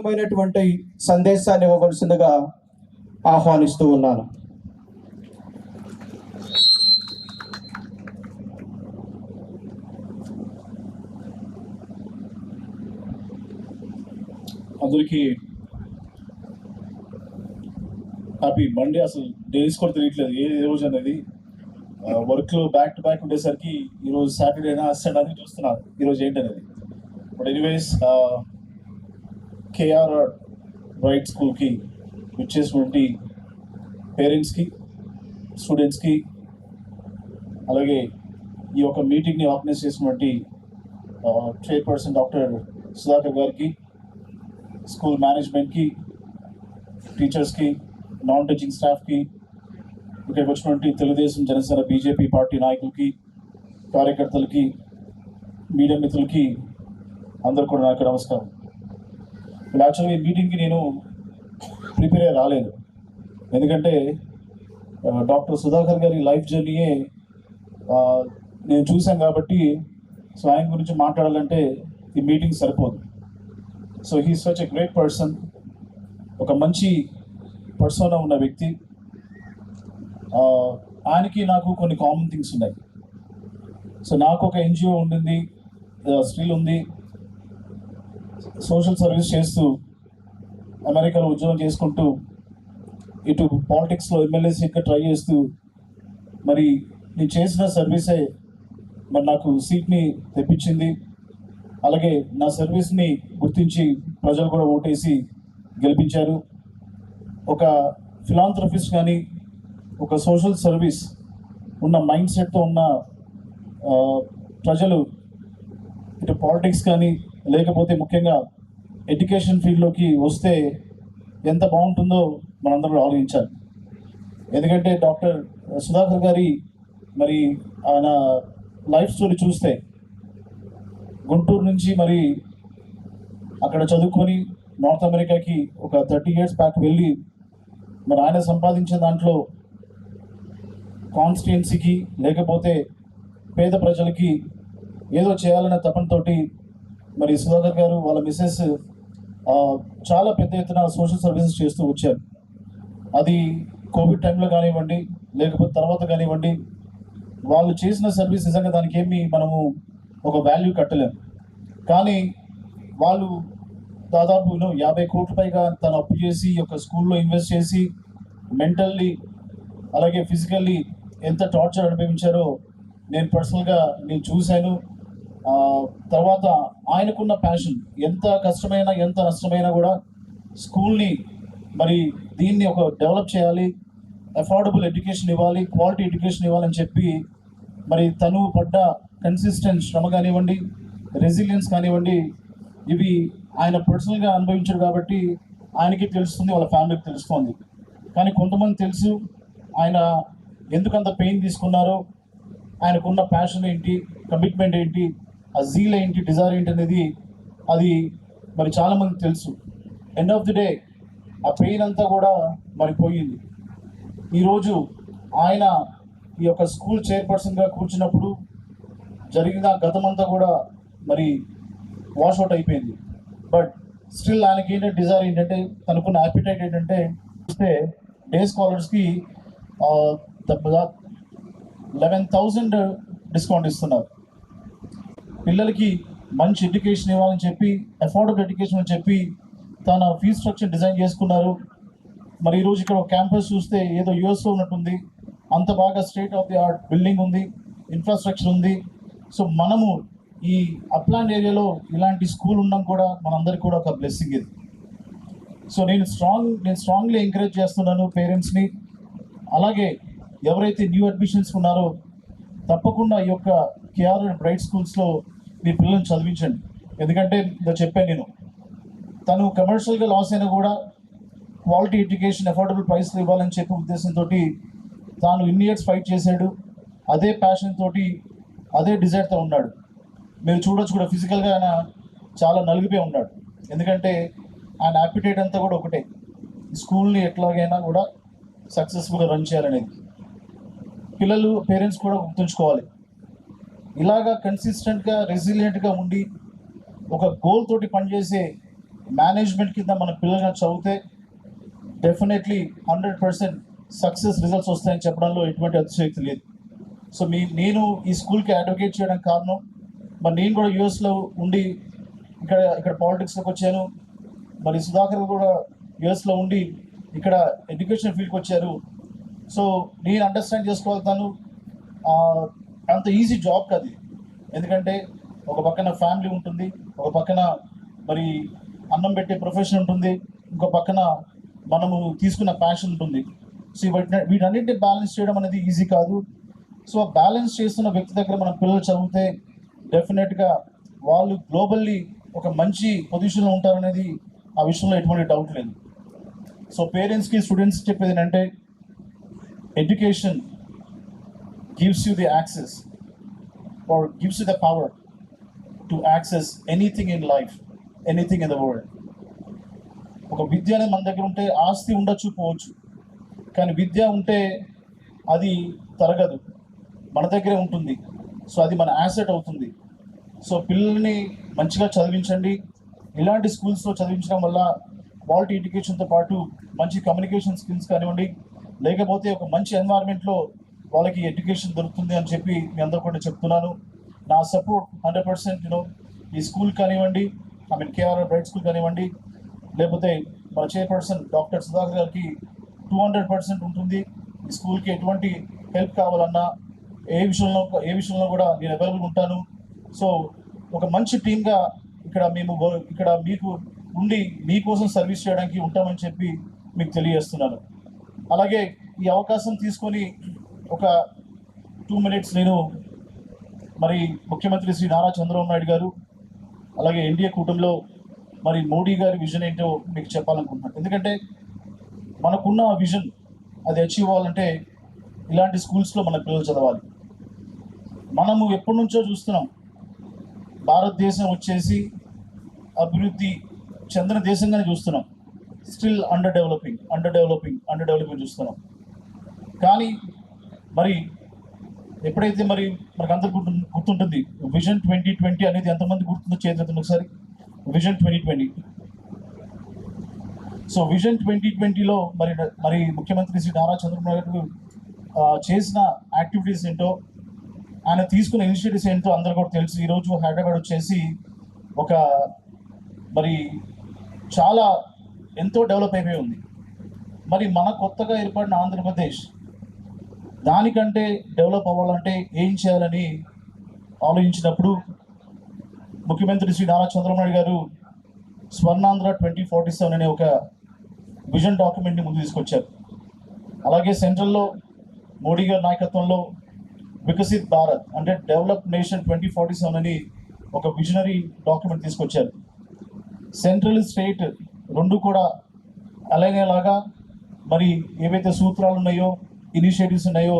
మైనటువంటి సందేశాన్ని ఇవ్వవలసిందిగా ఆహ్వానిస్తూ ఉన్నాను. అందరికీ హ్యాపీ మండే. అసలు డేస్ కూడా తెలియట్లేదు ఏ రోజు అనేది. వర్క్లో బ్యాక్ టు బ్యాక్ ఉండేసరికి ఈరోజు సాటర్డేనా సండే అని చూస్తున్నాను ఈరోజు ఏంటనేది. బట్ ఎనీవేస్ కేఆర్ బ్రైట్ స్కూల్కి వచ్చేసినటువంటి పేరెంట్స్కి, స్టూడెంట్స్కి, అలాగే ఈ యొక్క మీటింగ్ని ఆర్గనైజ్ చేసినటువంటి చైర్పర్సన్ డాక్టర్ సుధాకర్ గారికి, స్కూల్ మేనేజ్మెంట్కి, టీచర్స్కి, నాన్ టీచింగ్ స్టాఫ్కి, ఇక్కడికి వచ్చినటువంటి తెలుగుదేశం, జనసేన, బీజేపీ పార్టీ నాయకులకి, కార్యకర్తలకి, మీడియా మిత్రులకి అందరు కూడా నాకు నమస్కారం. యాక్చువల్గా ఈ మీటింగ్కి నేను ప్రిపేర్ అయ్యి రాలేదు. ఎందుకంటే డాక్టర్ సుధాకర్ గారి లైఫ్ జర్నీయే నేను చూశాను కాబట్టి సో ఆయన గురించి మాట్లాడాలంటే ఈ మీటింగ్ సరిపోదు. So he such a great person, ఒక మంచి పర్సన్ ఉన్న వ్యక్తి. ఆయనకి నాకు కొన్ని కామన్ థింగ్స్ ఉన్నాయి. సో నాకు ఒక ఎన్జిఓ ఉండింది, స్టిల్ ఉంది. సోషల్ సర్వీస్ చేస్తూ అమెరికాలో ఉద్యోగం చేసుకుంటూ ఇటు పాలిటిక్స్లో ఎమ్మెల్యే సీట్గా ట్రై చేస్తూ మరి నేను చేసిన సర్వీసే మరి నాకు సీట్ని తెప్పించింది. అలాగే నా సర్వీస్ని గుర్తించి ప్రజలు కూడా ఓటేసి గెలిపించారు. ఒక ఫిలాంథ్రఫిస్ట్ కానీ ఒక సోషల్ సర్వీస్ ఉన్న మైండ్ సెట్తో ఉన్న ప్రజలు ఇటు పాలిటిక్స్ కానీ లేకపోతే ముఖ్యంగా ఎడ్యుకేషన్ ఫీల్డ్లోకి వస్తే ఎంత బాగుంటుందో మనందరూ ఆలోచించాలి. ఎందుకంటే డాక్టర్ సుధాకర్ గారి మరి ఆయన లైఫ్ స్టోరీ చూస్తే గుంటూరు నుంచి మరి అక్కడ చదువుకొని నార్త్ అమెరికాకి ఒక 30 years బ్యాక్ వెళ్ళి మరి ఆయన సంపాదించిన దాంట్లో కాన్స్టిట్యున్సీకి లేకపోతే పేద ప్రజలకి ఏదో చేయాలనే తపనతోటి మరి సుధాకర్ గారు వాళ్ళ మిస్సెస్ చాలా పెద్ద ఎత్తున సోషల్ సర్వీసెస్ చేస్తూ వచ్చారు. అది కోవిడ్ టైంలో కానివ్వండి, లేకపోతే తర్వాత కానివ్వండి, వాళ్ళు చేసిన సర్వీస్ నిజంగా దానికి ఏమి మనము ఒక వాల్యూ కట్టలేము. కానీ వాళ్ళు దాదాపు 50 కోట్ల పైగా తను అప్పు చేసి ఒక స్కూల్లో ఇన్వెస్ట్ చేసి మెంటల్లీ అలాగే ఫిజికల్లీ ఎంత టార్చర్ అనుభవించారో నేను పర్సనల్గా నేను చూశాను. తర్వాత ఆయనకున్న ప్యాషన్ ఎంత కష్టమైనా ఎంత నష్టమైనా కూడా స్కూల్ని మరి దీన్ని ఒక డెవలప్ చేయాలి, అఫోర్డబుల్ ఎడ్యుకేషన్ ఇవ్వాలి, క్వాలిటీ ఎడ్యుకేషన్ ఇవ్వాలని చెప్పి మరి తను పడ్డ కన్సిస్టెంట్ శ్రమ కానివ్వండి, రెసిలియన్స్ కానివ్వండి, ఇవి ఆయన పర్సనల్గా అనుభవించారు కాబట్టి ఆయనకి తెలుస్తుంది, వాళ్ళ ఫ్యామిలీకి తెలుస్తుంది. కానీ కొంతమంది తెలుసు ఆయన ఎందుకంత పెయిన్ తీసుకున్నారో, ఆయనకున్న ప్యాషన్ ఏంటి, కమిట్మెంట్ ఏంటి, ఆ జీల్ ఏంటి, డిజైర్ ఏంటి అనేది అది మరి చాలామందికి తెలుసు. ఎండ్ ఆఫ్ ది డే ఆ పెయిన్ అంతా కూడా మరి పోయింది. ఈరోజు ఆయన ఈ యొక్క స్కూల్ చైర్పర్సన్గా కూర్చున్నప్పుడు జరిగిన గతమంతా కూడా మరి వాష్అవుట్ అయిపోయింది. బట్ స్టిల్ ఆయనకి ఏంటంటే డిజైర్ ఏంటంటే తనకున్న యాపిటైట్ ఏంటంటే చూస్తే డే స్కాలర్స్కి 11,000 డిస్కౌంట్ ఇస్తున్నారు. పిల్లలకి మంచి ఎడ్యుకేషన్ ఇవ్వాలని చెప్పి, అఫోర్డబుల్ ఎడ్యుకేషన్ అని చెప్పి తన ఫీజ్ స్ట్రక్చర్ డిజైన్ చేసుకున్నారు. మరి ఈరోజు ఇక్కడ ఒక క్యాంపస్ చూస్తే ఏదో యూఎస్లో ఉన్నట్టుంది, అంత బాగా state of the art building ఉంది, ఇన్ఫ్రాస్ట్రక్చర్ ఉంది. సో మనము ఈ అప్లాండ్ ఏరియాలో ఇలాంటి స్కూల్ ఉండడం కూడా మనందరికీ కూడా ఒక బ్లెస్సింగ్ ఇది. సో నేను స్ట్రాంగ్లీ ఎంకరేజ్ చేస్తున్నాను పేరెంట్స్ని. అలాగే ఎవరైతే న్యూ అడ్మిషన్స్ ఉన్నారో తప్పకుండా ఈ యొక్క కేఆర్ బ్రైట్ స్కూల్స్లో మీ పిల్లల్ని చదివించండి. ఎందుకంటే ఇలా చెప్పాను నేను, తను కమర్షియల్గా లాస్ అయినా కూడా క్వాలిటీ ఎడ్యుకేషన్ అఫోర్డబుల్ ప్రైస్లో ఇవ్వాలని చెప్పే ఉద్దేశంతో తాను ఇన్ని ఇయర్స్ ఫైట్ చేశాడు. అదే ప్యాషన్ తోటి అదే డిజైర్తో ఉన్నాడు. మీరు చూడొచ్చు కూడా ఫిజికల్గా ఆయన చాలా నలిగిపోయి ఉన్నాడు. ఎందుకంటే ఆయన యాపిటైట్ అంతా కూడా ఒకటే, స్కూల్ని ఎట్లాగైనా కూడా సక్సెస్ఫుల్గా రన్ చేయాలనేది. పిల్లలు పేరెంట్స్ కూడా గుర్తుంచుకోవాలి, ఇలాగా కన్సిస్టెంట్గా రెసిలియంట్గా ఉండి ఒక గోల్ తోటి పనిచేసే మేనేజ్మెంట్ కింద మన పిల్లలుగా చదివితే డెఫినెట్లీ 100% సక్సెస్ రిజల్ట్స్ వస్తాయని చెప్పడంలో ఎటువంటి అతిశయోక్తి లేదు. సో నేను ఈ స్కూల్కి అడ్వకేట్ చేయడం కారణం, మరి నేను కూడా యూఎస్లో ఉండి ఇక్కడ పాలిటిక్స్లోకి వచ్చాను. మరి సుధాకర్ కూడా యూఎస్లో ఉండి ఇక్కడ ఎడ్యుకేషన్ ఫీల్డ్కి వచ్చారు. సో నేను అండర్స్టాండ్ చేసుకోగలుగుతాను. అంత ఈజీ జాబ్ కాదు, ఎందుకంటే ఒక పక్కన ఫ్యామిలీ ఉంటుంది, ఒక పక్కన మరి అన్నం పెట్టే ప్రొఫెషన్ ఉంటుంది, ఇంకో పక్కన మనము తీసుకున్న ప్యాషన్ ఉంటుంది. సో వీటన్నిటిని బ్యాలెన్స్ చేయడం అనేది ఈజీ కాదు. సో బ్యాలెన్స్ చేస్తున్న వ్యక్తి దగ్గర మన పిల్లలు చదివితే డెఫినెట్గా వాళ్ళు గ్లోబల్లీ ఒక మంచి పొజిషన్లో ఉంటారనేది ఆ విషయంలో ఎటువంటి డౌట్ లేదు. సో పేరెంట్స్కి స్టూడెంట్స్ చెప్పేది ఏంటంటే, education gives you the access or gives you the power to access anything in life, anything in the world. ఒక విద్య అనేది మన దగ్గర ఉంటే ఆస్తి ఉండొచ్చు పోవచ్చు, కానీ విద్య ఉంటే అది తరగదు, మన దగ్గరే ఉంటుంది. సో అది మన యాసెట్ అవుతుంది. సో పిల్లల్ని మంచిగా చదివించండి. ఇలాంటి స్కూల్స్లో చదివించడం వల్ల క్వాలిటీ ఎడ్యుకేషన్తో పాటు మంచి కమ్యూనికేషన్ స్కిల్స్ కానివ్వండి, లేకపోతే ఒక మంచి ఎన్వైర్న్మెంట్లో వాళ్ళకి ఎడ్యుకేషన్ దొరుకుతుంది అని చెప్పి మీ అందరూ కూడా చెప్తున్నాను. నా సపోర్ట్ 100% ఈ స్కూల్ కానివ్వండి, కేఆర్ఆర్ బ్రైట్ స్కూల్ కానివ్వండి, లేకపోతే మన చైర్పర్సన్ డాక్టర్ సుధాకర్ గారికి 200% ఉంటుంది. ఈ స్కూల్కి ఎటువంటి హెల్ప్ కావాలన్నా ఏ విషయంలో కూడా నేను అవైలబుల్ ఉంటాను. సో ఒక మంచి టీమ్గా ఇక్కడ మీకు ఉండి మీకోసం సర్వీస్ చేయడానికి ఉంటామని చెప్పి మీకు తెలియజేస్తున్నాను. అలాగే ఈ అవకాశం తీసుకొని ఒక 2 minutes నేను మరి ముఖ్యమంత్రి శ్రీ నారా చంద్రబాబు నాయుడు గారు, అలాగే ఎన్డీఏ కూటమిలో మరి మోడీ గారి విజన్ ఏంటో మీకు చెప్పాలనుకుంటున్నాను. ఎందుకంటే మనకున్న విజన్ అది అచీవ్ అవ్వాలంటే ఇలాంటి స్కూల్స్లో మన పిల్లలు చదవాలి. మనము ఎప్పటి నుంచో చూస్తున్నాం, భారతదేశం వచ్చేసి అభివృద్ధి చెందిన దేశంగానే చూస్తున్నాం. స్టిల్ అండర్ డెవలపింగ్ చూస్తున్నాం. కానీ మరి ఎప్పుడైతే మనకు అందరు గుర్తుంటుంది విజన్ 2020 అనేది, ఎంతమంది గుర్తుందో చేతుతుంది ఒకసారి. విజన్ 2020. సో విజన్ 2020లో మరి ముఖ్యమంత్రి శ్రీ నారా చంద్రబాబు నాయుడు చేసిన యాక్టివిటీస్ ఏంటో, ఆయన తీసుకున్న ఇనిషియేటివ్స్ ఏంటో అందరూ కూడా తెలుసు. ఈరోజు హైదరాబాద్ వచ్చేసి ఒక చాలా ఎంతో డెవలప్ అయిపోయి ఉంది. మరి మన కొత్తగా ఏర్పడిన ఆంధ్రప్రదేశ్ దానికంటే డెవలప్ అవ్వాలంటే ఏం చేయాలని ఆలోచించినప్పుడు ముఖ్యమంత్రి శ్రీ నారా చంద్రబాబు నాయుడు గారు స్వర్ణాంధ్ర 2047 అనే ఒక విజన్ డాక్యుమెంట్ని ముందు తీసుకొచ్చారు. అలాగే సెంట్రల్లో మోడీ గారి నాయకత్వంలో వికసిత్ భారత్ అంటే డెవలప్ నేషన్ 2047 అని ఒక విజనరీ డాక్యుమెంట్ తీసుకొచ్చారు. సెంట్రల్ స్టేట్ రెండు కూడా అలాగేలాగా మరి ఏవైతే సూత్రాలు ఉన్నాయో, ఇనిషియేటివ్స్ ఉన్నాయో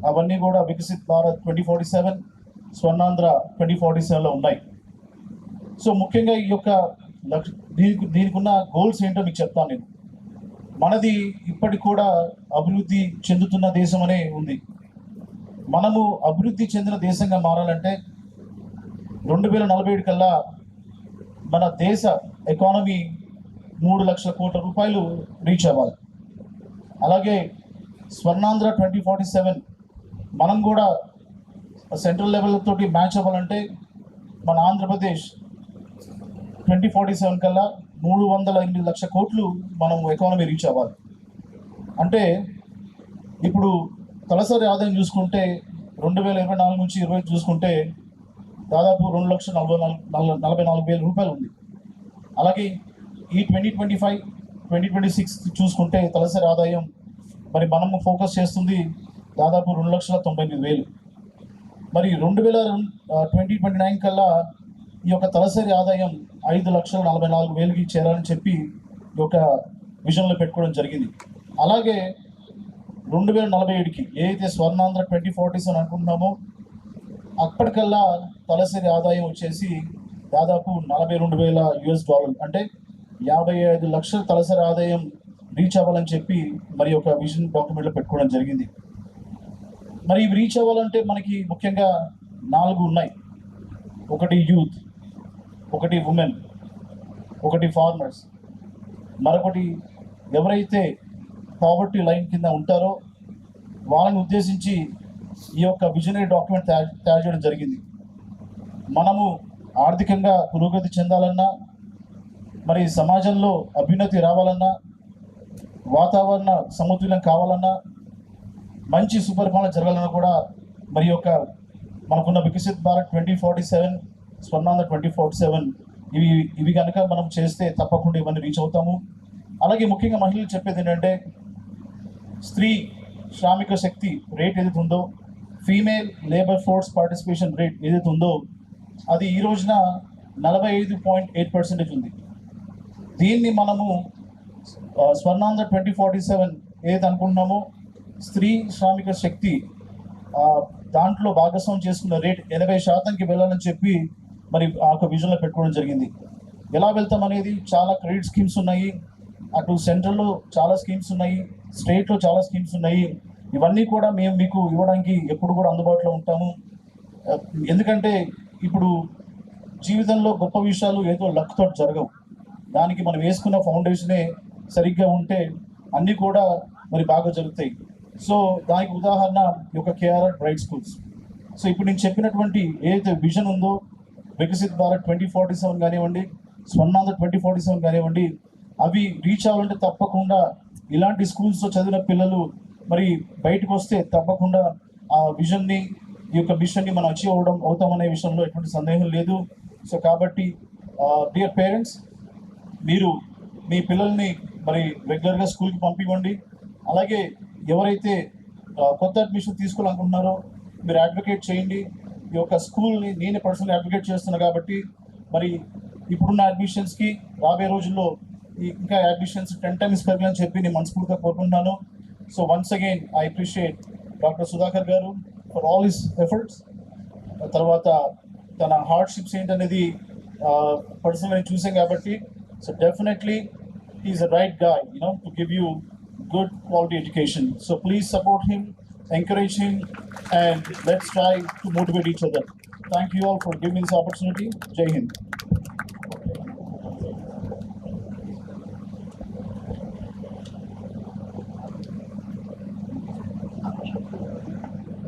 అవన్నీ కూడా వికసిత్ భారత్ 2047, స్వర్ణాంధ్ర 2047లో ఉన్నాయి. సో ముఖ్యంగా ఈ యొక్క దీనికి ఉన్న గోల్స్ ఏంటో మీకు చెప్తాను నేను. మనది ఇప్పటికి కూడా అభివృద్ధి చెందుతున్న దేశం అనే ఉంది. మనము అభివృద్ధి చెందిన దేశంగా మారాలంటే 2047 కల్లా మన దేశ ఎకానమీ 3 లక్షల కోట్ల రూపాయలు రీచ్ అవ్వాలి. అలాగే స్వర్ణాంధ్ర 2047 మనం కూడా సెంట్రల్ లెవెల్ తోటి మ్యాచ్ అవ్వాలంటే మన ఆంధ్రప్రదేశ్ 2047 కల్లా 308 లక్షల కోట్లు మనం ఎకానమీ రీచ్ అవ్వాలి. అంటే ఇప్పుడు తలసరి ఆదాయం చూసుకుంటే 2024 నుంచి 20 చూసుకుంటే దాదాపు 2,44,000 రూపాయలు ఉంది. అలాగే ఈ 2025-2026 చూసుకుంటే తలసరి ఆదాయం మనము ఫోకస్ చేస్తుంది దాదాపు 2,98,000. మరి 2029 కల్లా ఈ యొక్క తలసరి ఆదాయం 5,44,000కి చేరాలని చెప్పి ఈ యొక్క విజన్లో పెట్టుకోవడం జరిగింది. అలాగే 2047కి ఏదైతే స్వర్ణాంధ్ర 2047 అనుకుంటున్నామో అప్పటికల్లా తలసరి ఆదాయం వచ్చేసి దాదాపు $42,000 అంటే 55 లక్షల తలసరి ఆదాయం రీచ్ అవ్వాలని చెప్పి మరి ఒక విజన్ డాక్యుమెంట్లో పెట్టుకోవడం జరిగింది. మరి ఇవి రీచ్ అవ్వాలంటే మనకి ముఖ్యంగా 4 ఉన్నాయి. ఒకటి యూత్, ఒకటి ఉమెన్, ఒకటి ఫార్మర్స్, మరొకటి ఎవరైతే పావర్టీ లైన్ కింద ఉంటారో వాళ్ళని ఉద్దేశించి ఈ యొక్క విజనరీ డాక్యుమెంట్ తయారు చేయడం జరిగింది. మనము ఆర్థికంగా పురోగతి చెందాలన్నా, మరి సమాజంలో అభ్యున్నతి రావాలన్నా, వాతావరణ సమతుల్యం కావాలన్నా, మంచి సుపరిపాలన జరగాలన్నా కూడా మరి యొక్క మనకున్న వికసిత్ భారత్ 2047, స్వర్ణాంధ్ర 2047 ఇవి కనుక మనం చేస్తే తప్పకుండా ఇవన్నీ రీచ్ అవుతాము. అలాగే ముఖ్యంగా మహిళలు చెప్పేది ఏంటంటే, స్త్రీ శ్రామిక శక్తి రేట్ ఏదైతే ఉందో, female labour force participation rate ఏదైతే ఉందో, అది ఈ రోజున 45.8% ఉంది. దీన్ని మనము స్వర్ణాంధ్ర 2047 ఏదైతే అనుకుంటున్నామో, స్త్రీ శ్రామిక శక్తి దాంట్లో భాగస్వామ్యం చేసుకున్న రేట్ 80%కి వెళ్ళాలని చెప్పి మరి ఆ ఒక విజన్లో పెట్టుకోవడం జరిగింది. ఎలా వెళ్తాం అనేది చాలా క్రెడిట్ స్కీమ్స్ ఉన్నాయి, అటు సెంట్రల్లో చాలా స్కీమ్స్ ఉన్నాయి, స్టేట్లో చాలా స్కీమ్స్ ఉన్నాయి. ఇవన్నీ కూడా మేము మీకు ఇవ్వడానికి ఎప్పుడు కూడా అందుబాటులో ఉంటాము. ఎందుకంటే ఇప్పుడు జీవితంలో గొప్ప విషయాలు ఏదో లక్తో జరగవు. దానికి మనం వేసుకున్న ఫౌండేషనే సరిగ్గా ఉంటే అన్నీ కూడా మరి బాగా జరుగుతాయి. సో దానికి ఉదాహరణ ఈ యొక్క కేఆర్ఆర్ బ్రైట్ స్కూల్స్. సో ఇప్పుడు నేను చెప్పినటువంటి ఏదైతే విజన్ ఉందో, వికసిత్ భారత్ 2047 కానివ్వండి, స్వర్ణాంధ్ర 2047 కానివ్వండి, అవి రీచ్ అవ్వాలంటే తప్పకుండా ఇలాంటి స్కూల్స్లో చదివిన పిల్లలు మరి బయటకు వస్తే తప్పకుండా ఆ విజన్ని, ఈ యొక్క మిషన్ని మనం అచీవ్ అవుతామనే విషయంలో ఎటువంటి సందేహం లేదు. సో కాబట్టి డియర్ పేరెంట్స్, మీరు మీ పిల్లల్ని మరి రెగ్యులర్గా స్కూల్కి పంపివ్వండి. అలాగే ఎవరైతే కొత్త అడ్మిషన్ తీసుకోవాలనుకుంటున్నారో మీరు అడ్వకేట్ చేయండి. ఈ యొక్క స్కూల్ని నేను పర్సనల్ అడ్వకేట్ చేస్తున్నాను కాబట్టి మరి ఇప్పుడున్న అడ్మిషన్స్కి రాబోయే రోజుల్లో ఇంకా అడ్మిషన్స్ 10 times పెరగాలని చెప్పి నేను మనస్ఫూర్తిగా కోరుకుంటున్నాను. So once again I appreciate doctor Sudhakar గారు ఫర్ ఆల్ హిస్ ఎఫర్ట్స్. తర్వాత తన హార్డ్షిప్స్ ఏంటనేది పర్సనల్గా చూసాం కాబట్టి, so definitely is a right guy to give you good quality education. So please support him, encourage him, and let's try to motivate each other. Thank you all for giving me this opportunity. Jai Hind.